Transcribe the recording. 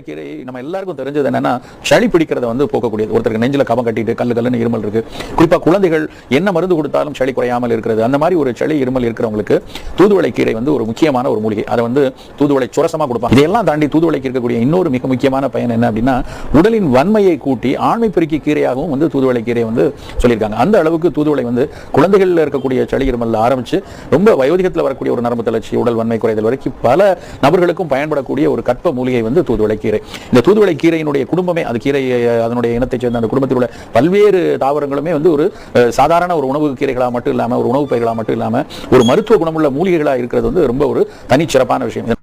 கீரை நம்ம எல்லாருக்கும் தெரிஞ்சது என்னன்னா சளி பிடிக்கிறத வந்து போக்கக்கூடியது. ஒருத்தருக்கு நெஞ்சில கபம் கட்டிட்டு கல்லுன்னு இருமல் இருக்கு, குறிப்பா குழந்தைகள் என்ன மருந்து கொடுத்தாலும் சளி குறையாமல் இருக்கிறது, அந்த மாதிரி ஒரு சளி இருமல் இருக்கிறவங்களுக்கு தூதுவளை கீரை வந்து ஒரு முக்கியமான ஒரு மூலிகை. அதை வந்து தூதுவளை சுரசமா கொடுப்பாங்க. இதையெல்லாம் தாண்டி தூதுவளைக்கு இருக்கக்கூடிய இன்னொரு மிக முக்கியமான பயன் என்ன அப்படின்னா, உடலின் வன்மையை கூட்டி ஆண்மை பெருக்கி கீரையாகவும் வந்து தூதுவளை கீரை வந்து சொல்லியிருக்காங்க. அந்த அளவுக்கு தூதுவளை வந்து குழந்தைகள் இருக்கக்கூடிய சளி இருமல் ஆரம்பிச்சு ரொம்ப வயோதிகத்தில் வரக்கூடிய ஒரு நரம்பு தளர்ச்சி, உடல் வன்மை குறைதல் வரைக்கும் பல நபர்களுக்கும் பயன்படக்கூடிய ஒரு கற்ப மூலிகை வந்து தூதுவளை கீரை. இந்த தூதுவளை கீரையினுடைய குடும்பமே, அது கீரை அதனுடைய இனத்தைச் சேர்ந்த அந்த குடும்பத்தில் உள்ள பல்வேறு தாவரங்களுமே வந்து ஒரு சாதாரண ஒரு உணவு கீரைகளாக மட்டும் இல்லாம, ஒரு உணவு பயிர்களாக மட்டும் இல்லாம ஒரு மருத்துவ குணமுள்ள மூலிகைகளா இருக்கிறது வந்து ரொம்ப ஒரு தனிச்சிறப்பான விஷயம்.